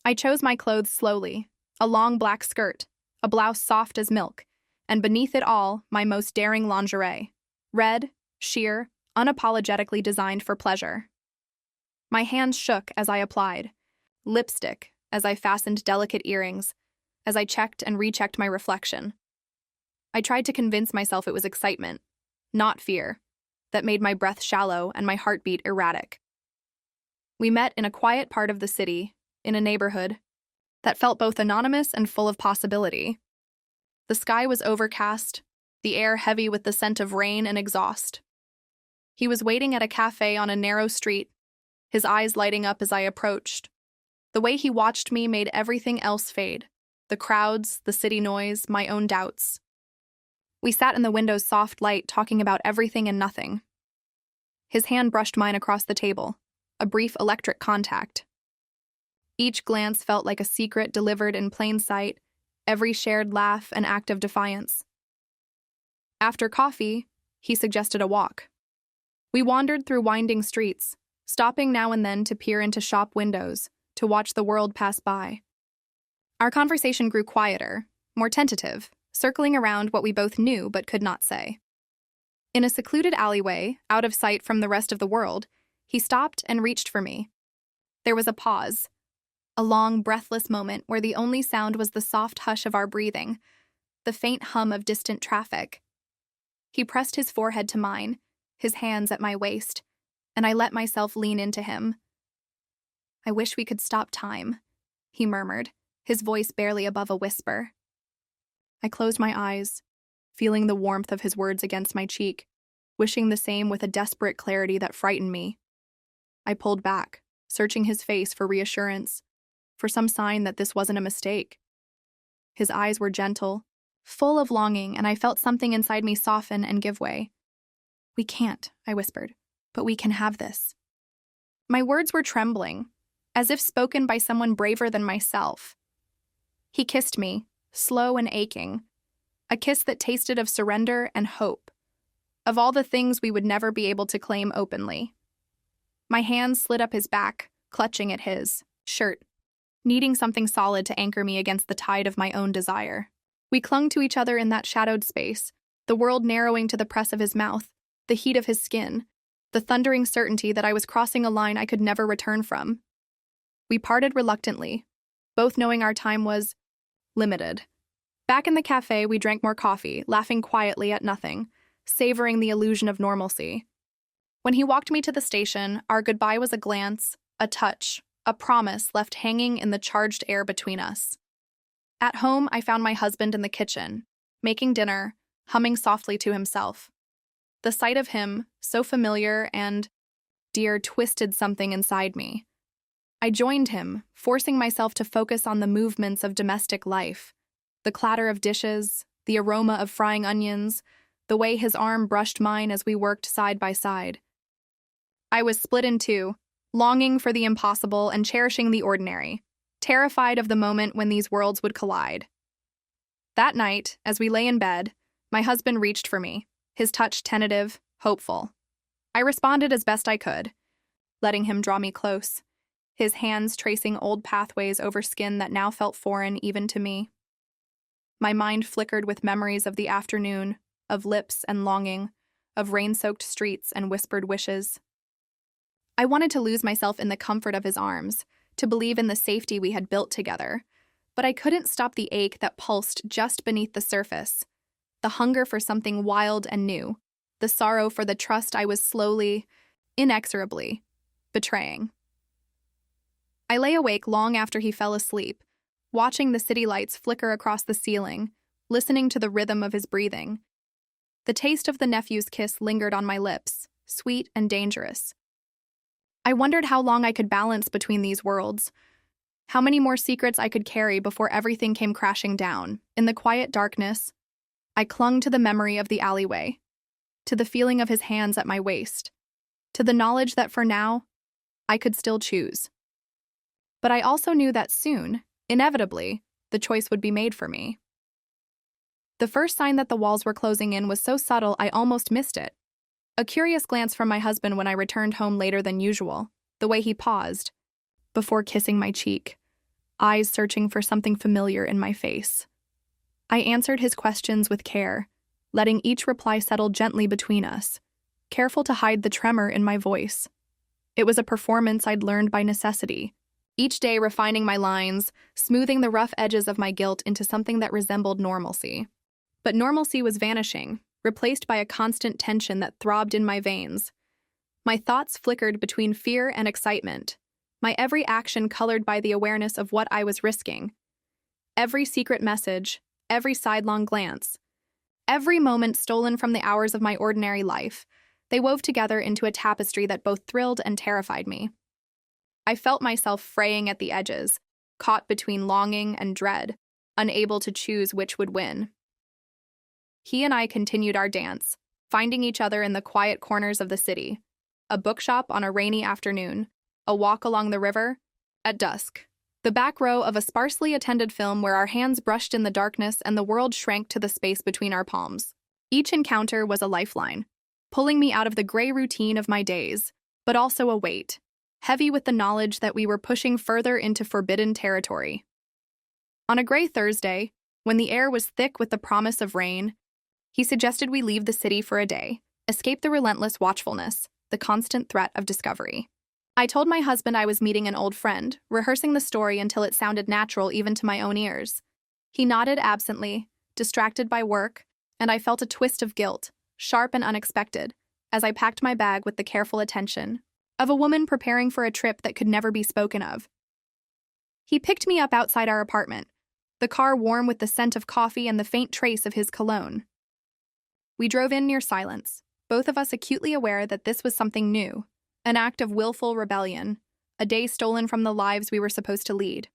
I chose my clothes slowly, a long black skirt, a blouse soft as milk, and beneath it all, my most daring lingerie, red, sheer, unapologetically designed for pleasure. My hands shook as I applied, lipstick as I fastened delicate earrings, as I checked and rechecked my reflection. I tried to convince myself it was excitement, not fear, that made my breath shallow and my heartbeat erratic. We met in a quiet part of the city, in a neighborhood, that felt both anonymous and full of possibility. The sky was overcast, the air heavy with the scent of rain and exhaust. He was waiting at a cafe on a narrow street, his eyes lighting up as I approached. The way he watched me made everything else fade. The crowds, the city noise, my own doubts. We sat in the window's soft light talking about everything and nothing. His hand brushed mine across the table, a brief electric contact. Each glance felt like a secret delivered in plain sight, every shared laugh an act of defiance. After coffee, he suggested a walk. We wandered through winding streets, stopping now and then to peer into shop windows, to watch the world pass by. Our conversation grew quieter, more tentative, circling around what we both knew but could not say. In a secluded alleyway, out of sight from the rest of the world, he stopped and reached for me. There was a pause, a long, breathless moment where the only sound was the soft hush of our breathing, the faint hum of distant traffic. He pressed his forehead to mine, his hands at my waist, and I let myself lean into him. "I wish we could stop time," he murmured, his voice barely above a whisper. I closed my eyes, feeling the warmth of his words against my cheek, wishing the same with a desperate clarity that frightened me. I pulled back, searching his face for reassurance, for some sign that this wasn't a mistake. His eyes were gentle, full of longing, and I felt something inside me soften and give way. "We can't," I whispered, "but we can have this." My words were trembling, as if spoken by someone braver than myself. He kissed me, slow and aching, a kiss that tasted of surrender and hope, of all the things we would never be able to claim openly. My hands slid up his back, clutching at his shirt, needing something solid to anchor me against the tide of my own desire. We clung to each other in that shadowed space, the world narrowing to the press of his mouth, the heat of his skin, the thundering certainty that I was crossing a line I could never return from. We parted reluctantly, both knowing our time was limited. Back in the cafe, we drank more coffee, laughing quietly at nothing, savoring the illusion of normalcy. When he walked me to the station, our goodbye was a glance, a touch, a promise left hanging in the charged air between us. At home, I found my husband in the kitchen, making dinner, humming softly to himself. The sight of him, so familiar and dear, twisted something inside me. I joined him, forcing myself to focus on the movements of domestic life, the clatter of dishes, the aroma of frying onions, the way his arm brushed mine as we worked side by side. I was split in two, longing for the impossible and cherishing the ordinary, terrified of the moment when these worlds would collide. That night, as we lay in bed, my husband reached for me, his touch tentative, hopeful. I responded as best I could, letting him draw me close, his hands tracing old pathways over skin that now felt foreign even to me. My mind flickered with memories of the afternoon, of lips and longing, of rain-soaked streets and whispered wishes. I wanted to lose myself in the comfort of his arms, to believe in the safety we had built together, but I couldn't stop the ache that pulsed just beneath the surface, the hunger for something wild and new, the sorrow for the trust I was slowly, inexorably, betraying. I lay awake long after he fell asleep, watching the city lights flicker across the ceiling, listening to the rhythm of his breathing. The taste of the nephew's kiss lingered on my lips, sweet and dangerous. I wondered how long I could balance between these worlds, how many more secrets I could carry before everything came crashing down. In the quiet darkness, I clung to the memory of the alleyway, to the feeling of his hands at my waist, to the knowledge that for now, I could still choose. But I also knew that soon, inevitably, the choice would be made for me. The first sign that the walls were closing in was so subtle I almost missed it. A curious glance from my husband when I returned home later than usual, the way he paused, before kissing my cheek, eyes searching for something familiar in my face. I answered his questions with care, letting each reply settle gently between us, careful to hide the tremor in my voice. It was a performance I'd learned by necessity, each day refining my lines, smoothing the rough edges of my guilt into something that resembled normalcy. But normalcy was vanishing, replaced by a constant tension that throbbed in my veins. My thoughts flickered between fear and excitement, my every action colored by the awareness of what I was risking. Every secret message, every sidelong glance, every moment stolen from the hours of my ordinary life, they wove together into a tapestry that both thrilled and terrified me. I felt myself fraying at the edges, caught between longing and dread, unable to choose which would win. He and I continued our dance, finding each other in the quiet corners of the city, a bookshop on a rainy afternoon, a walk along the river, at dusk, the back row of a sparsely attended film where our hands brushed in the darkness and the world shrank to the space between our palms. Each encounter was a lifeline, pulling me out of the gray routine of my days, but also a weight, heavy with the knowledge that we were pushing further into forbidden territory. On a gray Thursday, when the air was thick with the promise of rain, he suggested we leave the city for a day, escape the relentless watchfulness, the constant threat of discovery. I told my husband I was meeting an old friend, rehearsing the story until it sounded natural even to my own ears. He nodded absently, distracted by work, and I felt a twist of guilt, sharp and unexpected, as I packed my bag with the careful attention of a woman preparing for a trip that could never be spoken of. He picked me up outside our apartment, the car warm with the scent of coffee and the faint trace of his cologne. We drove in near silence, both of us acutely aware that this was something new, an act of willful rebellion, a day stolen from the lives we were supposed to lead.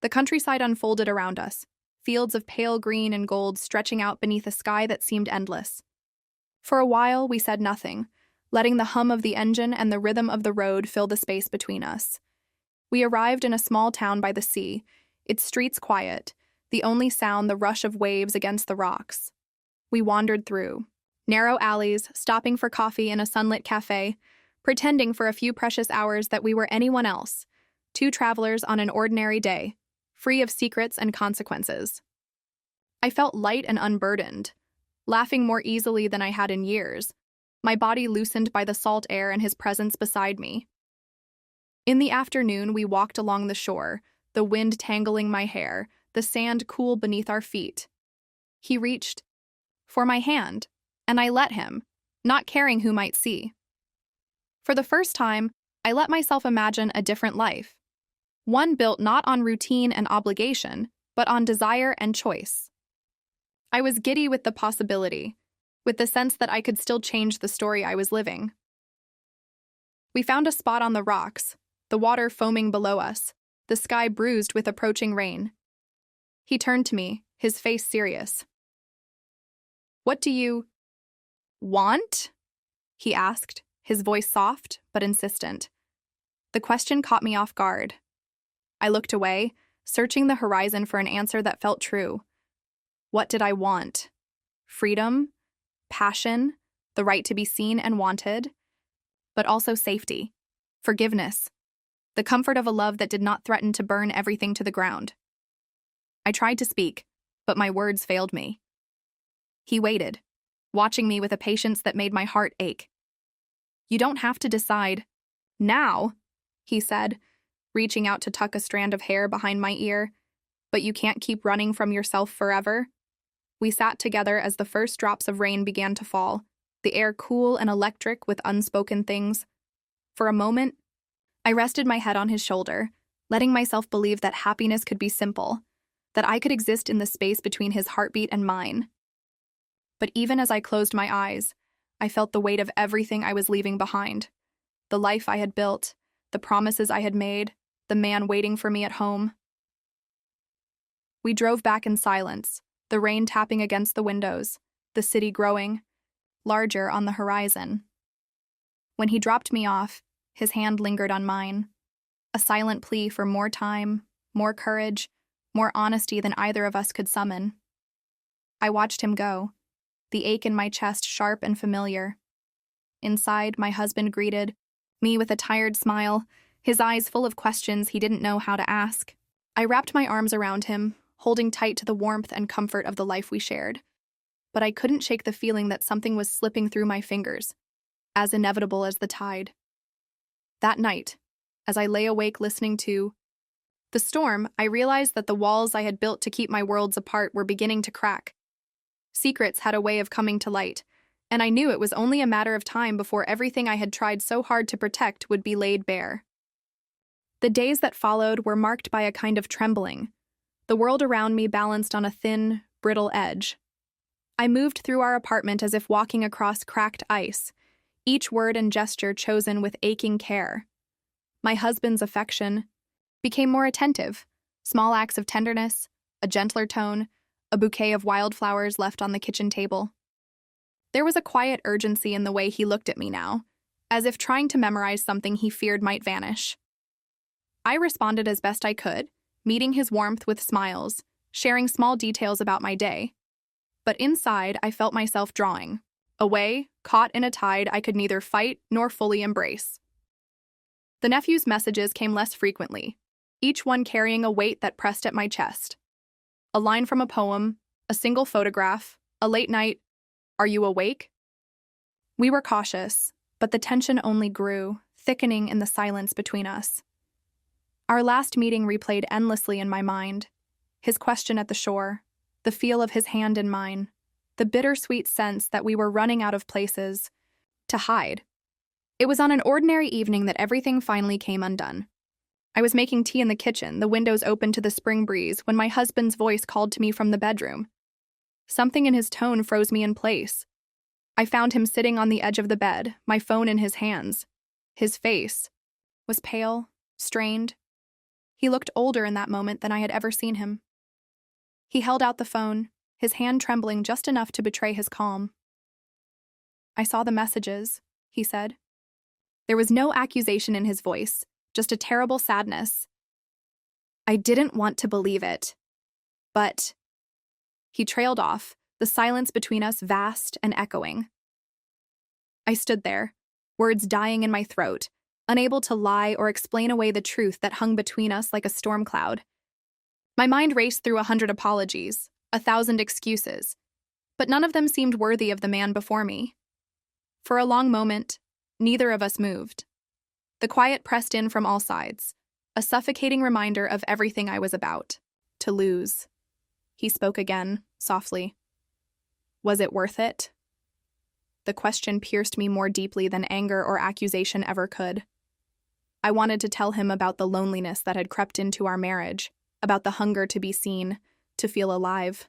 The countryside unfolded around us, fields of pale green and gold stretching out beneath a sky that seemed endless. For a while, we said nothing, letting the hum of the engine and the rhythm of the road fill the space between us. We arrived in a small town by the sea, its streets quiet, the only sound the rush of waves against the rocks. We wandered through narrow alleys, stopping for coffee in a sunlit cafe, pretending for a few precious hours that we were anyone else, two travelers on an ordinary day, free of secrets and consequences. I felt light and unburdened, laughing more easily than I had in years, my body loosened by the salt air and his presence beside me. In the afternoon, we walked along the shore, the wind tangling my hair, the sand cool beneath our feet. He reached for my hand, and I let him, not caring who might see. For the first time, I let myself imagine a different life, one built not on routine and obligation, but on desire and choice. I was giddy with the possibility, with the sense that I could still change the story I was living. We found a spot on the rocks, the water foaming below us, the sky bruised with approaching rain. He turned to me, his face serious. "What do you want?" he asked, his voice soft but insistent. The question caught me off guard. I looked away, searching the horizon for an answer that felt true. What did I want? Freedom, passion, the right to be seen and wanted, but also safety, forgiveness, the comfort of a love that did not threaten to burn everything to the ground. I tried to speak, but my words failed me. He waited, watching me with a patience that made my heart ache. "You don't have to decide now," he said, reaching out to tuck a strand of hair behind my ear, "but you can't keep running from yourself forever." We sat together as the first drops of rain began to fall, the air cool and electric with unspoken things. For a moment, I rested my head on his shoulder, letting myself believe that happiness could be simple, that I could exist in the space between his heartbeat and mine. But even as I closed my eyes, I felt the weight of everything I was leaving behind. The life I had built, the promises I had made, the man waiting for me at home. We drove back in silence, the rain tapping against the windows, the city growing larger on the horizon. When he dropped me off, his hand lingered on mine, a silent plea for more time, more courage, more honesty than either of us could summon. I watched him go, the ache in my chest sharp and familiar. Inside, my husband greeted me with a tired smile, his eyes full of questions he didn't know how to ask. I wrapped my arms around him, holding tight to the warmth and comfort of the life we shared. But I couldn't shake the feeling that something was slipping through my fingers, as inevitable as the tide. That night, as I lay awake listening to the storm, I realized that the walls I had built to keep my worlds apart were beginning to crack. Secrets had a way of coming to light, and I knew it was only a matter of time before everything I had tried so hard to protect would be laid bare. The days that followed were marked by a kind of trembling. The world around me balanced on a thin, brittle edge. I moved through our apartment as if walking across cracked ice, each word and gesture chosen with aching care. My husband's affection became more attentive, small acts of tenderness, a gentler tone, a bouquet of wildflowers left on the kitchen table. There was a quiet urgency in the way he looked at me now, as if trying to memorize something he feared might vanish. I responded as best I could, meeting his warmth with smiles, sharing small details about my day. But inside, I felt myself drawing, away, caught in a tide I could neither fight nor fully embrace. The nephew's messages came less frequently, each one carrying a weight that pressed at my chest. A line from a poem, a single photograph, a late night, "Are you awake?" We were cautious, but the tension only grew, thickening in the silence between us. Our last meeting replayed endlessly in my mind. His question at the shore, the feel of his hand in mine, the bittersweet sense that we were running out of places to hide. It was on an ordinary evening that everything finally came undone. I was making tea in the kitchen, the windows open to the spring breeze, when my husband's voice called to me from the bedroom. Something in his tone froze me in place. I found him sitting on the edge of the bed, my phone in his hands. His face was pale, strained. He looked older in that moment than I had ever seen him. He held out the phone, his hand trembling just enough to betray his calm. "I saw the messages," he said. There was no accusation in his voice, just a terrible sadness. I didn't want to believe it. But he trailed off, the silence between us vast and echoing. I stood there, words dying in my throat, unable to lie or explain away the truth that hung between us like a storm cloud. My mind raced through 100 apologies, 1,000 excuses, but none of them seemed worthy of the man before me. For a long moment, neither of us moved. The quiet pressed in from all sides, a suffocating reminder of everything I was about to lose. He spoke again, softly. Was it worth it? The question pierced me more deeply than anger or accusation ever could. I wanted to tell him about the loneliness that had crept into our marriage, about the hunger to be seen, to feel alive.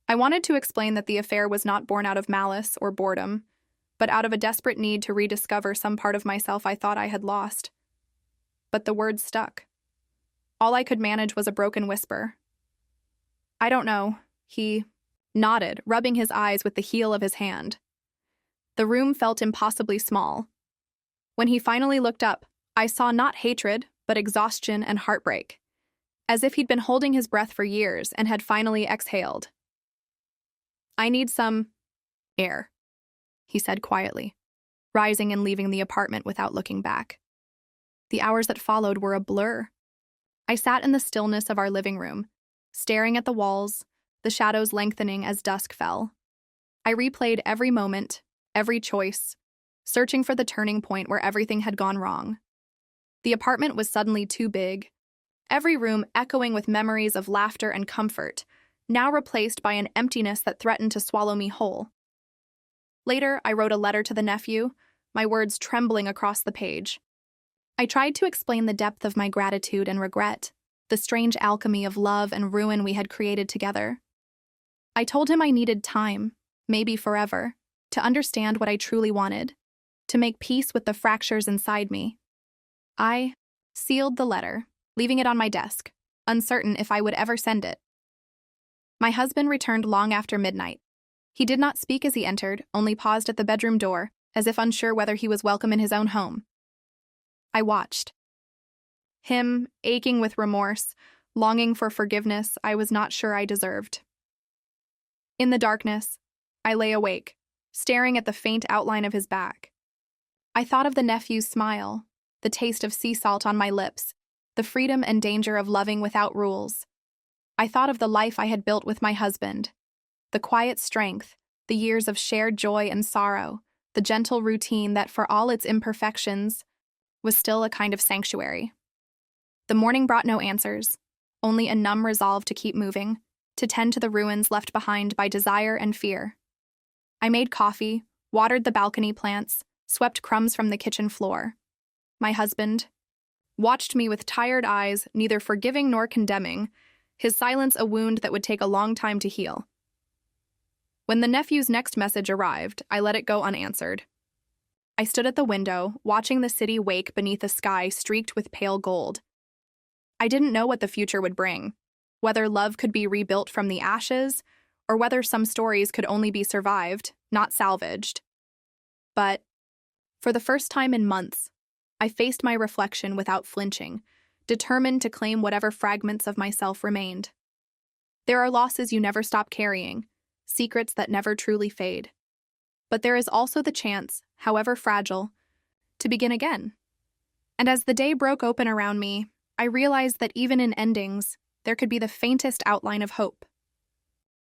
I wanted to explain that the affair was not born out of malice or boredom, but out of a desperate need to rediscover some part of myself I thought I had lost. But the words stuck. All I could manage was a broken whisper. "I don't know," he nodded, rubbing his eyes with the heel of his hand. The room felt impossibly small. When he finally looked up, I saw not hatred, but exhaustion and heartbreak, as if he'd been holding his breath for years and had finally exhaled. "I need some air," he said quietly, rising and leaving the apartment without looking back. The hours that followed were a blur. I sat in the stillness of our living room, staring at the walls, the shadows lengthening as dusk fell. I replayed every moment, every choice, searching for the turning point where everything had gone wrong. The apartment was suddenly too big, every room echoing with memories of laughter and comfort, now replaced by an emptiness that threatened to swallow me whole. Later, I wrote a letter to the nephew, my words trembling across the page. I tried to explain the depth of my gratitude and regret, the strange alchemy of love and ruin we had created together. I told him I needed time, maybe forever, to understand what I truly wanted, to make peace with the fractures inside me. I sealed the letter, leaving it on my desk, uncertain if I would ever send it. My husband returned long after midnight. He did not speak as he entered, only paused at the bedroom door, as if unsure whether he was welcome in his own home. I watched. Him, aching with remorse, longing for forgiveness I was not sure I deserved. In the darkness, I lay awake, staring at the faint outline of his back. I thought of the nephew's smile, the taste of sea salt on my lips, the freedom and danger of loving without rules. I thought of the life I had built with my husband, the quiet strength, the years of shared joy and sorrow, the gentle routine that, for all its imperfections, was still a kind of sanctuary. The morning brought no answers, only a numb resolve to keep moving, to tend to the ruins left behind by desire and fear. I made coffee, watered the balcony plants, swept crumbs from the kitchen floor. My husband watched me with tired eyes, neither forgiving nor condemning, his silence a wound that would take a long time to heal. When the nephew's next message arrived, I let it go unanswered. I stood at the window, watching the city wake beneath a sky streaked with pale gold. I didn't know what the future would bring, whether love could be rebuilt from the ashes, or whether some stories could only be survived, not salvaged. But, for the first time in months, I faced my reflection without flinching, determined to claim whatever fragments of myself remained. There are losses you never stop carrying, secrets that never truly fade. But there is also the chance, however fragile, to begin again. And as the day broke open around me, I realized that even in endings, there could be the faintest outline of hope.